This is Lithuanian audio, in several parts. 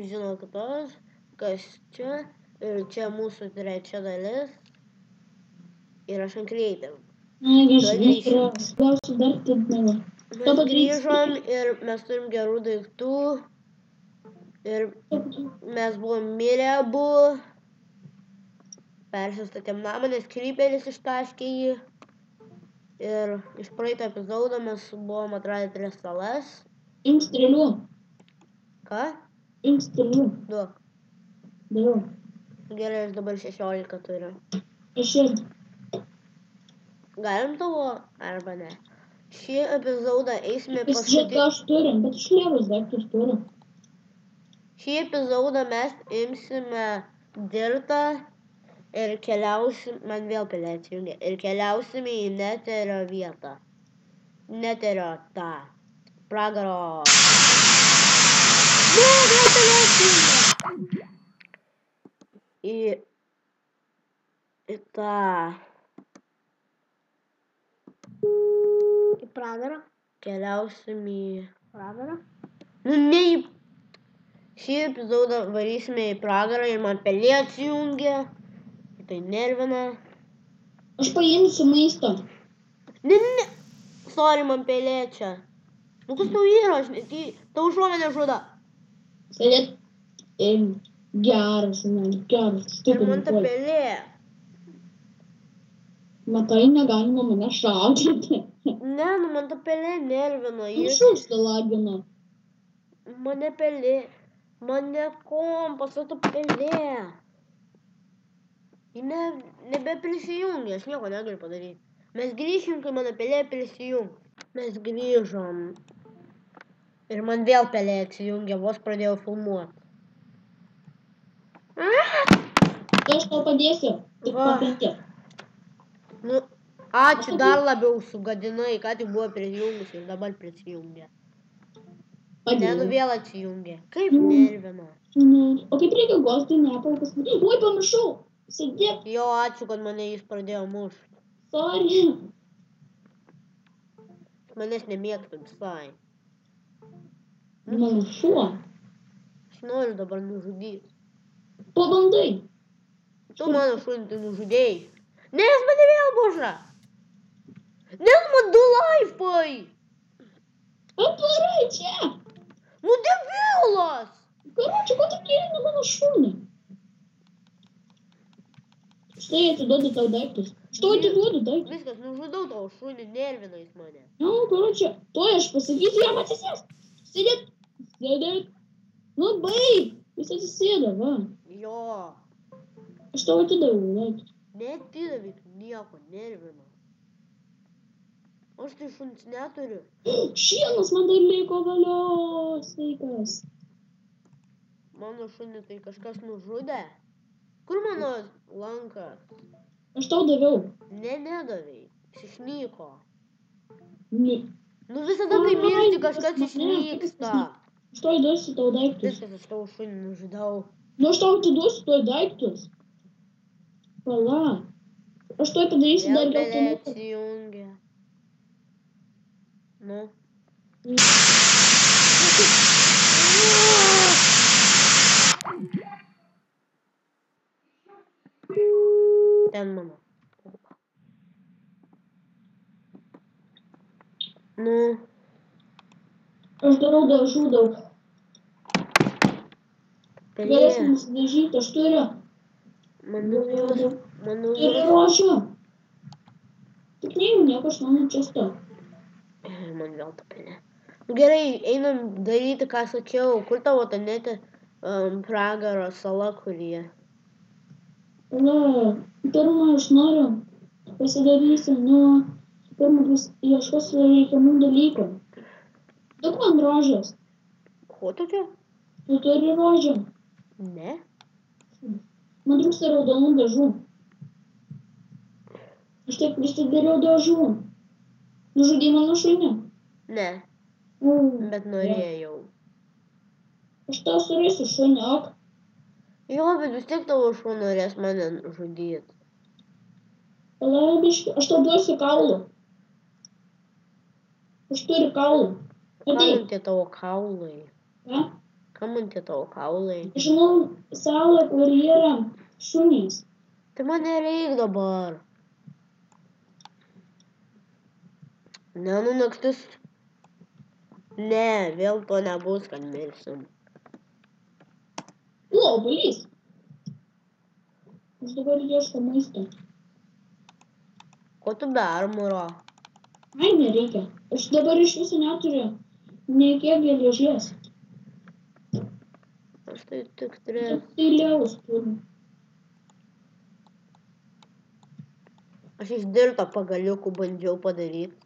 žinokit, kas čia. Ir čia mūsų trečia dalis. Ir aš ant Creative. Mes grįžom ir mes turim gerų daiktų. Ir mes buvom mirę abu. Persistatėm namą, nes Creeperis ištaškė jį. Ir iš praeito epizodo mes buvom atradę 3 salas. Imk strėlių. Ką? Imk strėlių. Duok. Daviau. Gerai, aš dabar 16 turiu. Aš irgi. Galim tavo arba ne? Šį epizodą eisime Pasižiūrėk, ką aš turim, bet iš lievus daiktus turim. Šį epizodą mes imsime dirtą ir keliausim, man vėl pelė atsijungia, ir keliausime į Neterio vietą. Neterio tą. Pragaro. Ne, vėl pelė atsijungia. Į tą. Į pragarą. Keliausim į pragarą. Nu, ne į... Šį epizodą varysime į pragarą ir man pelė atsijungia. Tai nervina. Aš paimsiu maisto. Ne. Sorry, man pelė čia. Nu, kas tau yra? Tau užuomenė žuda. Sėdėt. Geras, geras. Ir man ta pelė. Matai, negalima mane šaudyti. Ne, nu man ta pelė nervina. Užsilagina. Mane pelė. Mane kompas, o ta pelė. Ji nebeprisijungia, aš nieko negaliu padaryti. Mes grįšim, kai mano pelė prisijungs. Mes grįžom. Ir man vėl pelė atsijungia, vos pradėjau filmuoti. Tai aš tau padėsiu. Tik papilti. Nu, ačiū, dar labiau sugadinai, ką tik buvo prisijungus ir dabar prisijungia. Ne, nu vėl atsijungia. Kaip nervina. O kaip reikia gostai nepalkas? Oi, pamiršau. Sėdėk. Jo, ačiū, kad mane jis pradėjo mušti. Sorry. Manęs nemėgsta visai. Mano šuo. Aš noriu dabar nužudyti. Pabandai. Tu mano šunį tai nužudėjai. Ne, jis mane vėl muša. Ne, man 2 laifai. Atvarai čia. Nu, debilas. Karočią, ko tu kėlini mano šunį? Štai atiduodu tau daiktus. Štai atiduodu daiktus. Viskas, nužudau tavo šunį, nervina jis mane. Nu, karočią, tuoj aš pasakysiu jam atsisėst. Sėdėt. Sėdėt. Nu, baig. Jis atsisėda, va. Jo. Aš tau atidaviau daiktus. Neatidavai, tu nieko, nervina. Aš tai šunis neturiu. Šienas man dar liko, valio. Sveikas. Mano šunį tai kažkas nužudė. Kur mano lankas? Aš tau daviau. Ne, nedavai. Jis išnyko. Ne. Nu visada, kai miršti, kažkas išnyksta. Aš tau įduosiu tau daiktus. Viskas, aš tau šunį nužudau. Nu, aš tau atiduosiu tau daiktus. Pala. Aš tau padarysiu dar Vėl pelė geltonuką. atsijungia. Nu. Ten mano. Nu. Aš darau dažų daug. Pelė. Galėsim nusidažyti, aš turiu. Manau, Turiu rožių. Tik neįjų nieko, aš mano čia stovi. Man vėl ta pelė. Gerai, einam daryti, ką sakiau. Kur tavo ta netė pragaro sala, kurie? Pala, pirmą aš noriu pasidarysiu, pirmą ieškosiu reikiamų dalykų. Duok man rožės. Ko tokio? Tu turi rožę. Ne. Man trūksta raudonų dažų. Aš taip prisidariau dažų. Nužudai mano šunį? Ne, bet norėjau. Aš tau surasiu šunį, ok? Jo, bet vis tiek tavo šuo norės mane žudyti. Palaubiški, aš tau duosiu kaulų. Aš turiu kaulų. Kam tie tavo kaulai? Ką? Kam man tie tavo kaulai? Žinau salą, kur yra šunys. Tai man nereik dabar. Ne, nu naktis. Ne, vėl to nebus, kad mirsim. Obuolys. Aš dabar ieško maisto. Ko tu be armuro? Ai, nereikia. Aš dabar iš viso neturiu nei kiek geležies. Aš tai tik 3. Tai liaus turiu. Aš iš dirto pagaliukų bandžiau padaryti.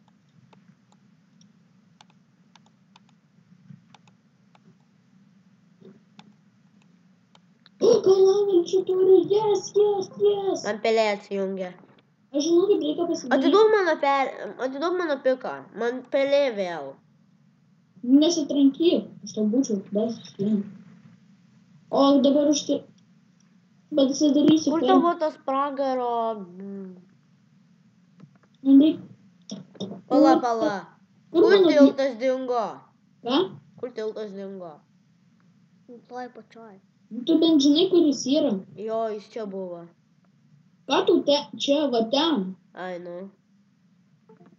O, kalnavalčių turiu. Yes. Man pelė atsijungia. Aš žinau, kaip reikia pasidaryti. Atiduok mano piką. Man pelė vėl. Nesitrankyk. Aš tau būčiau dar susienį. O dabar pasidarysiu. Kur tavo tas pragaro? Pala. Kur tiltas dingo? Ką? Kur tiltas dingo? Toj pačioj. Tu bent žinai, kur jis yra. Jo, jis čia buvo. Ką tu čia, va ten? Ai, nu.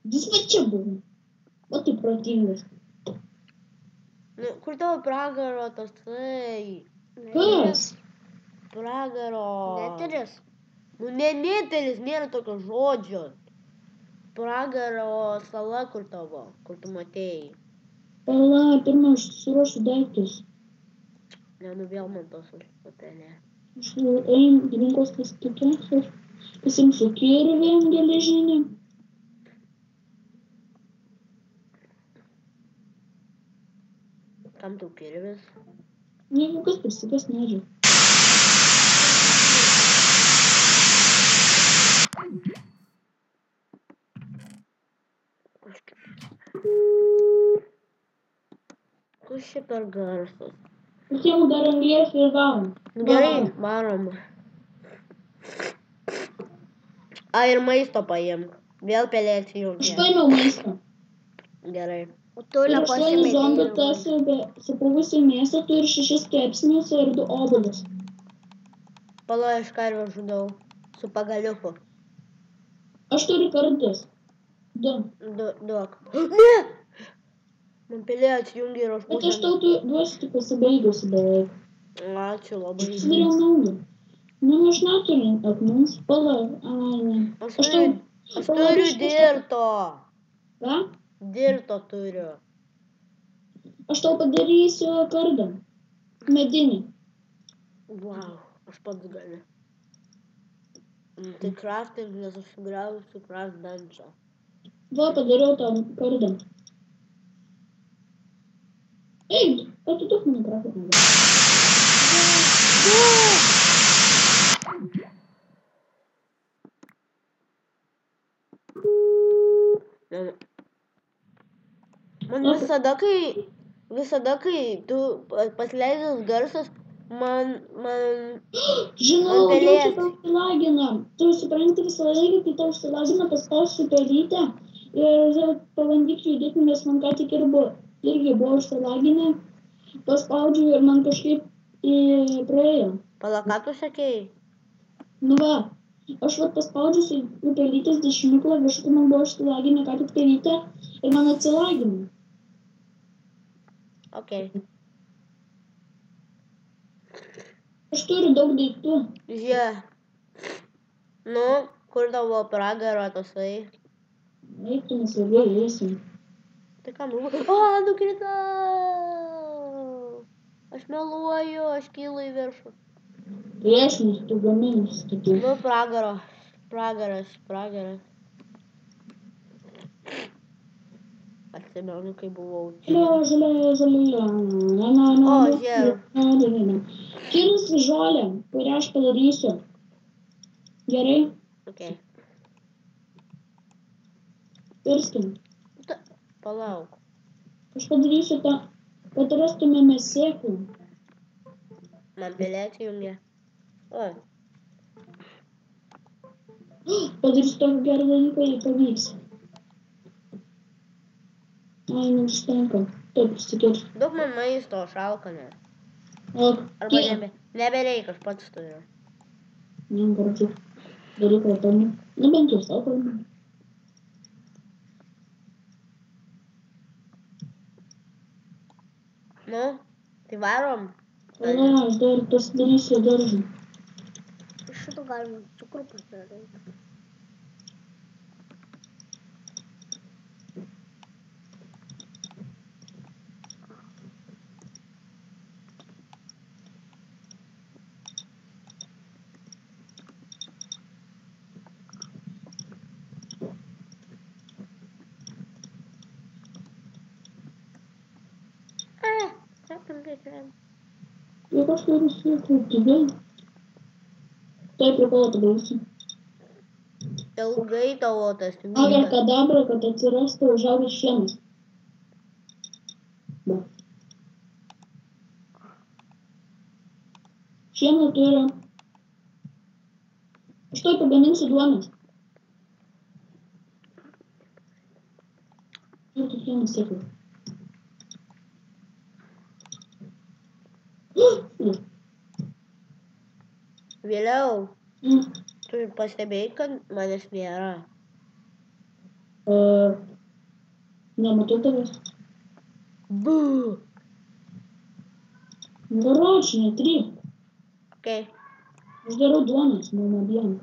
Jis va čia buvo. O tai protingas. Nu, kur tavo pragaro tasai? Kas? Pragaro. Neteris. Nu, neteris, nėra tokio žodžio. Pragaro sala kur tavo, kur tu matėjai. Pala, pirmą aš suruošiu daiktus. Ne, nu vėl man tos užpapelė. Aš einu rinkos paskaitos ir pasimsiu kirvį geležinį. Kam tu kirvis? Jeigu kas prisikės medžio. Kas čia per garsas? Pasiemu dar anglies ir varom. Gerai, varom. Ir maisto paimk. Vėl pelė atsijungia. Aš paėmiau maisto. Gerai. O tu Ir 8 zombių tas supuvusi mėsą turi 6 kepsnius ir 2 obuolius. Pala, aš karvę žudau. Su pagaliuku. Aš turiu kardus. 2. Duok. Ne! Man pelė atsijungia ir aš Bet aš tau duosiu tik pasibaigusi beveik. Ačiū labai. Pasidariau naują. Nu, aš neturiu akmens. Pala, ai ne. Aš turiu dirto. Ką? Dirto turiu. Aš tau padarysiu kardą. Medinį. Wow, aš pats galiu. Tai crafting, nes aš sugriausiu craft benchą. Va, padariau tau kardą. Ei, atiduok mano grafiką. Man visada, kai tu pasileidęs garsas, man Žinau, jau čia tau užsilagina. Tu supranti visą laiką, kai tau užsilagina, paspausiu pelytę ir pabandyk judėti, nes man ką tik irgi buvo užsilaginę. Paspaudžiu ir man kažkaip praėjo. Pala, ką tu sakėjai? Nu va, aš paspaudžiu su pelytės dešiniu klavišu, kai man buvo užsilaginę ką tik pelytę ir man atsilagino. Ok. Aš turiu daug daiktų. Žiūrėk. Nu, kur tavo pragaro tasai? Eik, tu nesvarbiai eisim. Tai ką, nukritau. Aš meluoju, aš kylu į viršų. Priešinus, tu gaminus tokių. Nu, pragaras. Atsimenu, kai buvau čia. Žolė. O, žiūrėk. Kirs žolė, kurią aš padarysiu. Gerai? Ok. Kirskim. Palauk. Aš padarysiu tą, kad rastumėme sėklų. Man pelė atsijungia. O. Padarysiu tokį gerą dalyką, jei pavyks. Ai, neužtenka. Taip, išsikirsiu. Duok man maisto, šalka ne. Arba nebereik, aš pats turiu. Gražu. Daryk retomį. Nu, bent jau savo kalbą. Nu, tai varom. Pala, aš dar pasidarysiu daržą. Iš šito galima cukrų pasidaryti. Juk aš turiu sukurti vėl. Tai prikolo padarysiu. Ilgai tavo tas Agar kadabra, kad atsirastų užaugęs šienas. Va. Šieną turiu. Aš tuoj pagaminsiu duonos. Ir tu šieną sėklu. Vėliau, tu pastebėjai, kad manęs nėra. Nematau tavęs. Bū. Garoč, netryp. Okay. Aš darau duonos, mano abiem.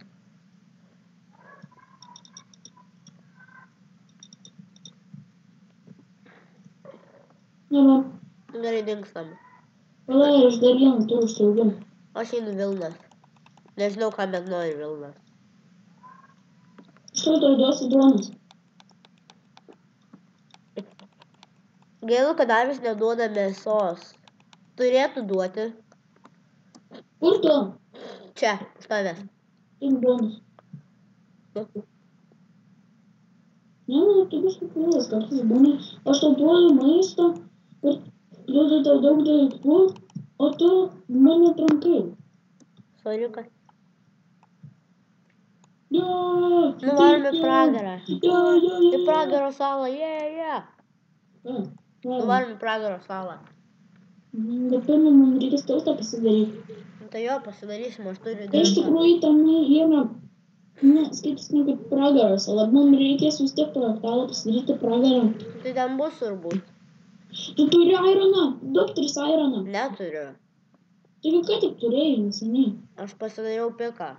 Neva. Gerai, dingstam. Pala, aš dar vieną turiu užsiauginti. Aš einu Vilnas. Nežinau, ką bet nori Vilnas. Aš tau duosiu duonos. Gaila, kad avis neduoda mėsos. Turėtų duoti. Kur tu? Čia, už tavęs. Tik duonos. Ne, tu bus kukulas, kartais būna. Aš tau duodu maisto ir duodu tau daug daiktų, o tu mane trankai. Soriukas. Ja, Nuvarom į pragarą. Į pragaro salą, Nuvarom į pragaro salą. Bet pirmą man reikės tautą pasidaryti. Tai jo, pasidarysim, aš turiu Tai iš tikrųjų tenai yra, skaitis ne kaip pragaras, o man reikės vis tiek projektalą pasidaryti pragarą. Tai ten bus turbūt. Tu turi ironą, doktoris ironą. Neturiu. Taigi ką tik turėjai neseniai? Aš pasidariau piką.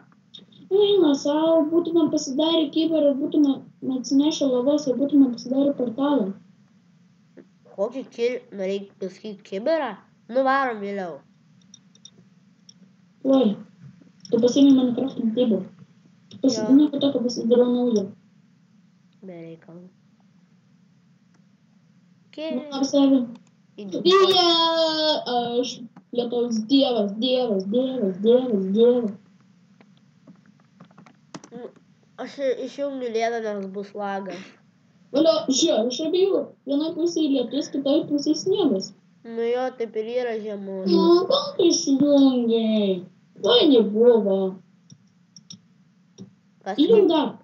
Eina savo, būtume pasidarę kiberą, būtume atsinešę lavos ir būtume pasidarę portalą. Kokį norėjai pasakyti kiberą? Nuvarom vėliau. Oi, tu pasiėmė Minecraft table. Pasidinai, kad tokio pasidarau naują. Be reikalų. Ar savi? Aš lietaus dievas. Aš išjungiu liedą, nes bus lagas. Valio, žiūrėk, iš abiejų. Vienoj pusėje lietus, kitoj pusėje sniegas. Nu jo, taip ir yra žiemos. Gal tu išjungiai? Tai nebuvo. Įjung dar.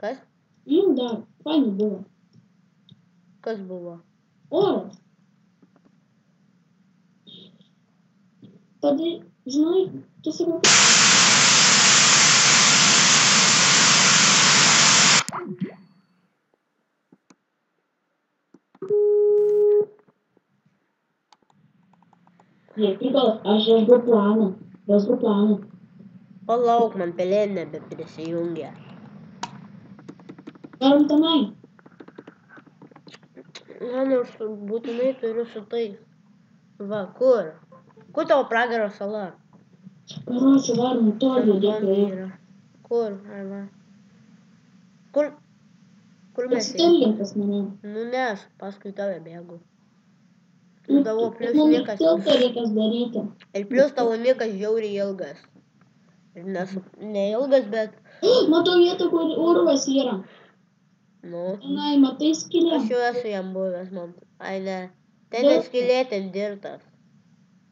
Kas? Įjung dar. Tai nebuvo. Kas buvo? Oras. Tada, žinai, tu sakau... Aš rasgu planą. Palauk, man pelė nebeprisijungia. Varom tenai. Man aš būtinai turiu su tais. Va, kur? Kur tavo pragaro sala? Karočią, varom toli dėkui. Kur? Ar va? Kur mes Pasitelkink pas mane. Nu ne, aš paskui tave bėgu. Nu, Tavo plius mums nikas. tiltą reikės daryti. Ir plius tavo nikas žiauriai ilgas. Ir neilgas, bet... Matau vietą, kur urvas yra. Nu. Tenai, matai skylę. Aš jau esu jam buvęs, man. Ai ne. Ten neskylė, ten dirtas.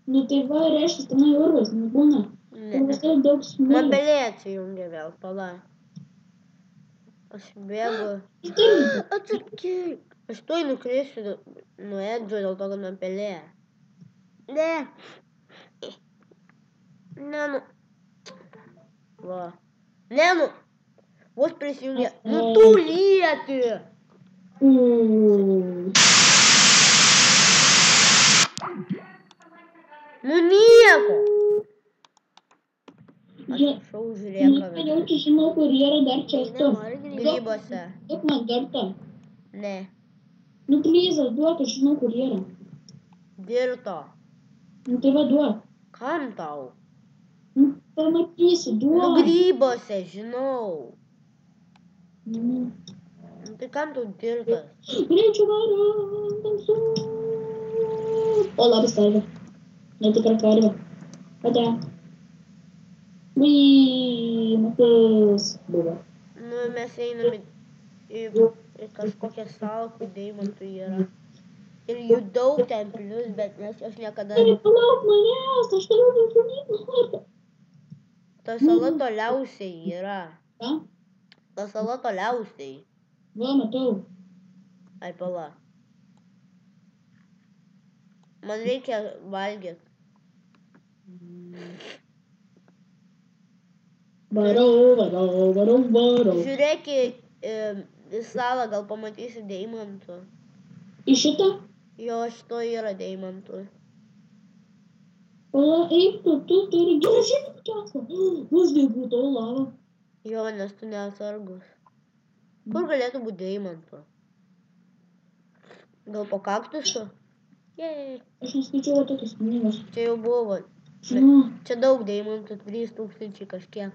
Nu tai va, reiškia, tenai urvas, nebūna. Ne. Urvase daug smėlio. Man pelė atsijungia vėl, pala. Aš bėgu. Atsakyk. Aš tuoj nukrisiu nuo Edžio dėl to, kad man pelė. Ne. Ne, nu. Va. Ne, nu. Vos prisijungė. Nu, tu lieti. Nu, nieko. Atsiprašau, žiūrėk. Jau čia žinau, kur yra dar čia tu. Grybose. Duok man kartą. Ne. Nu, plyzas, duok, aš žinau, kur yra. Dirto. Nu, tai va, duok. Kam tau? Nu, pamatysiu, duok. Nu, grybose, žinau. Nu, Tai kam tau dirtas? greičiau varo, tamsu. O, labas, karvė. Netikra karvė. Ate. Matis. Buvo. Nu, mes einame į kažkokią salą, kur deimantų yra. Ir jų daug ten plius, bet mes jos niekada... Palauk manęs, aš turiu daugiau. Ta sala toliausiai yra. Ką? Ta sala toliausiai. Va, matau. Ai, pala. Man reikia valgyti. Varau. Žiūrėk į salą, gal pamatysi deimantų. Į šitą? Jo, šito yra deimantų. Pala, eik tu turi geležinį pikeslą. Uždėbūtau lavą. Jo, nes tu neatsargus. Kur galėtų būti deimantų? Gal po kaktusu? Jei. Aš neskaičiau tokias knygos. Čia jau buvo. Žinau. Čia daug deimantų, 3000 kažkiek.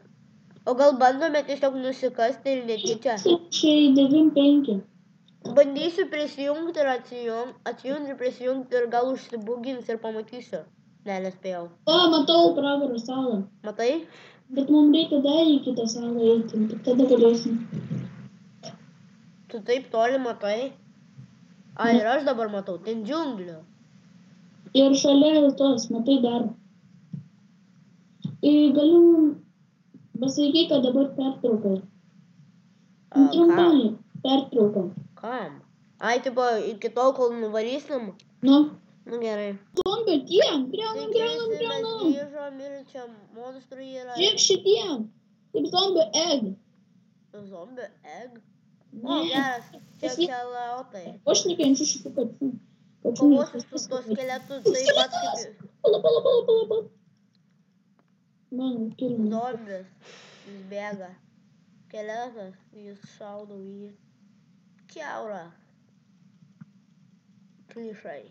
O gal bandome tiesiog nusikasti ir netyčia? 1095. Bandysiu prisijungti ir atsijungti ir prisijungti ir gal užsibugins ir pamatysiu. Ne, nespėjau. Va, matau pragaro salą. Matai? Bet mums reikia dar į kitą salą eiti, tik tada galėsim. Tu taip toli matai? Ai, ir aš dabar matau, ten džiunglių. Ir šalia tos, matai dar. Ir galiu pasakyti, kad dabar pertrauka. Trumpalį pertrauka. Kam? Ai, tipo, iki tol, kol nuvarysim? Nu. Nu, gerai. Zombio, tiem, griaunam. Mes grįžom ir čia monstrų yra. Žiūrėk šitiem. Kaip zombio egg. Zombio egg? O, geras. Čia keliautai. Aš nekenčiu šitų kačių. Kovosiu su to skeletu taip pat kaip... Pala. Man, turim. Zombis. Jis bėga. Skeletas. Jis šaudo į jį. Kiaurą. Klišai.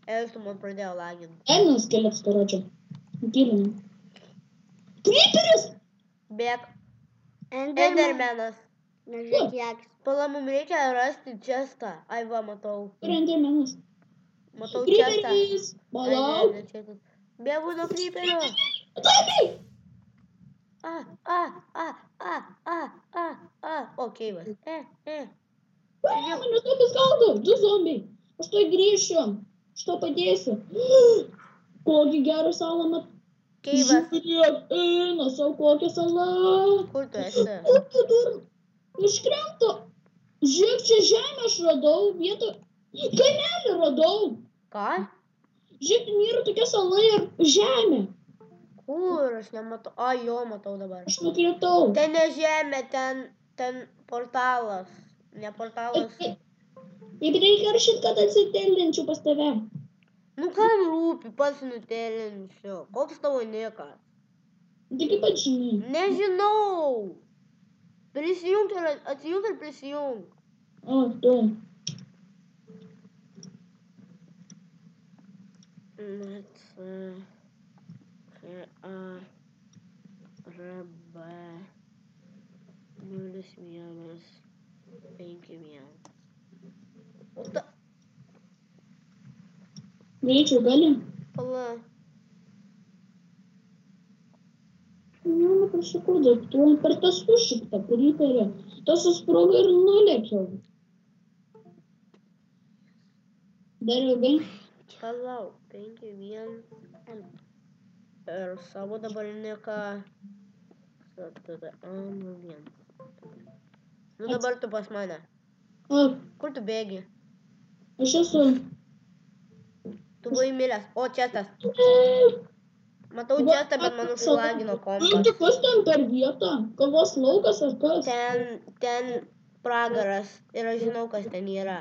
Esu man pradėjo laginti. Elninas skeletas parodžia. Gilinam. Creeperis! Bėg. Endermenas. Nežiūrėk jakis. Pala, mums reikia rasti čestą. Ai, va, matau. Kur endermenas? Matau čestą. Creeperis! Palauk. Bėgu nuo creeperio. Atlakai! O, keivas. Mane zombiai skaldo. 2 zombiai. Aš tuoj grįšiu. Aš to padėsiu. Kokį gerą salą mat. Keivas. Žiūrėk, eina savo kokią salą. Kur tu esi? Iškrento. Žiūrėk, čia žemę aš radau. Vietą. Kaimelį radau. Ką? Žiūrėk, ten yra tokia sala ir žemė. Kur? Aš nematau. A, jo, matau dabar. Aš nukritau. Ten ne žemė, ten portalas. Ne portalas. Jeigu reikia rašyti, kad atsitelinčiau pas tave. Nu, kam rūpi, pats nutelinsiu. Koks tavo nikas? Tai kaip pat žinai. Nežinau. Prisijunk ir atsijunk ir prisijunk. O, tu. RB 0151. O ta... Greičiau gali? Pala. Prašau, daiktų per tas užšiktą pritarė. Tas susprogo ir nulėkiau. Dar ilgai? Palauk, 51. Ir savo dabar niką. Nu dabar tu pas mane. O, Kur tu bėgi? aš esu. Tu buvai miręs. O, čia tas. Matau čestą, bet man užlagino kompas. Tai kas ten per vietą? Kavos laukas ar kas? Ten pragaras ir aš žinau, kas ten yra.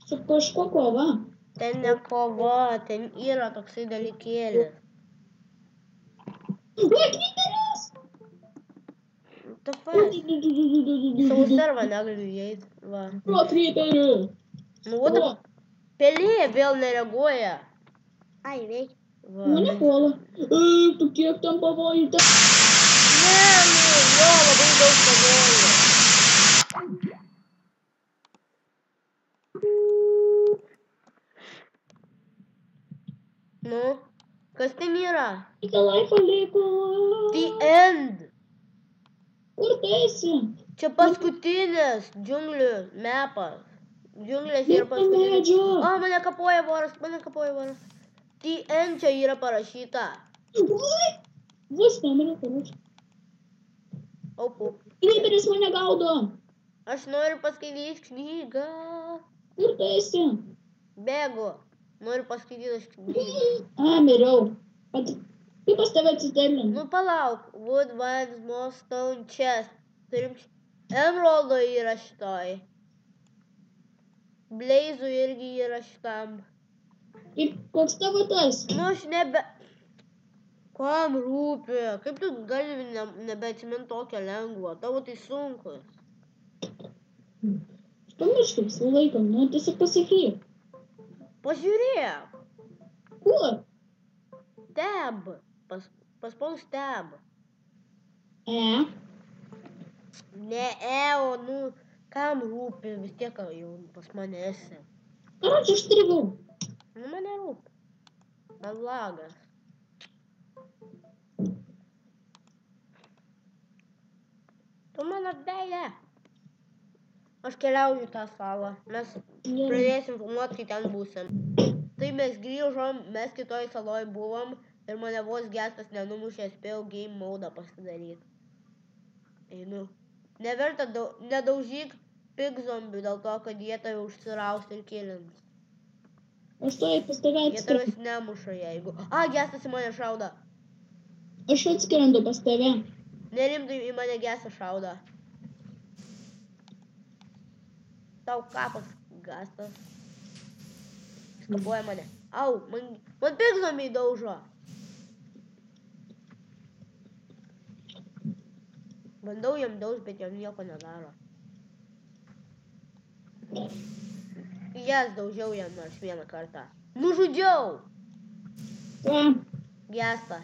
Su kažko kova? Ten ne kova, ten yra toksai dalykėlis. Oi, knygelis! Tu fas. Savo servą negaliu įeit. Va. Pro kryperių. Nu, what the... Pelė vėl nereaguoja. Ai, veik. Mane puola. Tu kiek tam pavojų? Ne, jo, labai daug pavojų. Nu, kas ten yra? Kita laifą liko. The end. Kur tu esi? Čia paskutinis džiunglių mepas. Džiunglės yra paskutinis. O, mane kapoja voras. The end čia yra parašyta. Oi! Vos mane parašė. Aupu. Kryperis mane gaudo. Aš noriu paskaityti knygą. Kur tu esi? Bėgu. Noriu paskaityti knygą. A, miriau. Kaip pas tave atsiterlinu? Nu, palauk. Wood, vines, moss, stone, chest. Turim emeraldo yra šitoj. Blaze'ų irgi yra šitam. Ir koks tavo tas? Nu, aš nebe... Kam rūpi? Kaip tu gali nebeatsimint tokią lengvą? Tavo tai sunkus. Pamirškai visą laiką, nu tiesiog pasakyk. Pažiūrėk. Kur? Tab. Paspaus tab. Ne, o, nu, kam rūpi? Vis tiek jau pas mane esi. Karočiui, aš strigau. Nu, mane rūpi. Man lagas. Tu mano beje. Aš keliauju tą salą. Mes pradėsim filmuoti, kai ten būsim. Tai mes grįžom, mes kitoj saloj buvom ir mane vos gestas nenumušė, spėjau game modą pasidaryti. Einu. Neverta, nedaužyk pig zombių dėl to, kad jie tave užsiraus ir kilins. Aš tuoj pas tave Jie tavęs nemuša, jeigu... A, gestas į mane šauda. Aš atskrendu pas tave. Nerimtai į mane gestas šauda. Tau kapas gastas. Skapuoja mane. Au, man pig zombiai daužo. Bandau jam dauž, bet jam nieko nedaro. Jas daužiau jam nors vieną kartą. Nužudžiau! Ką? Gestą.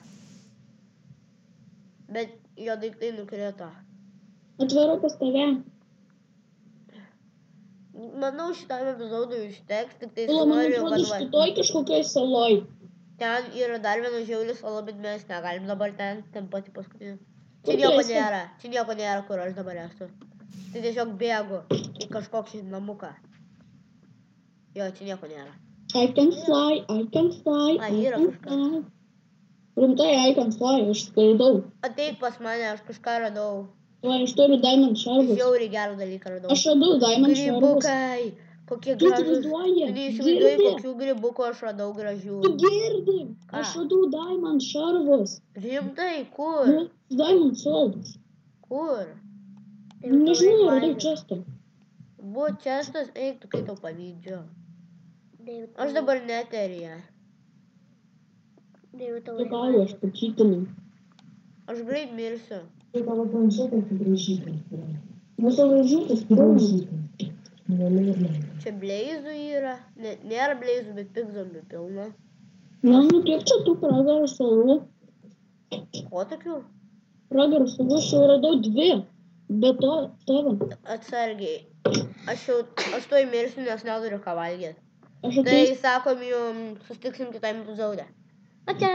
Bet jo daiktai nukrito. Atvaru pas tave. Manau, šitam epizodui užteks, tik tai Man noriu, atrodo, kad... šitoj kažkokioj saloj. Ten yra dar viena žiauri sala, bet mes negalim dabar ten pati paskutinį. Čia Kur nieko tu esi? nėra, kur aš dabar esu. Tai tiesiog bėgu į kažkokį namuką. Jo, čia nieko nėra. I can fly. Ai, yra kažkas. Rimtai, I can fly, aš skraidau. Ateik pas mane, aš kažką radau. Va, aš turiu diamond šarvus. Žiauriai gerą dalyką radau. Aš radau diamond šarvus. Grybukai, kokie Tu gražus. įsivaizduoji? Tu neįsivaizduoji, Girdi? kokių grybukų aš radau gražių. Tu girdi? Ką? Aš radau diamond šarvus. Rimtai, kur? Nu, diamond swords. Kur? Nežinau, radau čestą. Buvo čestas, eik, tu kai tau pavydžiu. Aš dabar neteryje. Tai ką, aš pačytinau. Aš greit mirsiu. Tai tavo planšetė apibrėžytas yra. Mūsų važiuotas pirmas. Čia bleizų yra. Nėra bleizų, bet pig zombių pilna. Na, nu kiek čia tų pragaro salų? Ko tokių? Pragaro salų aš jau radau 2. Be to, tavo. Atsargiai. Aš tuoj mirsiu, nes neturiu ką valgyti. Aš Tai atėjau. sakom jums, susitiksim kitame epizode. Ačiū.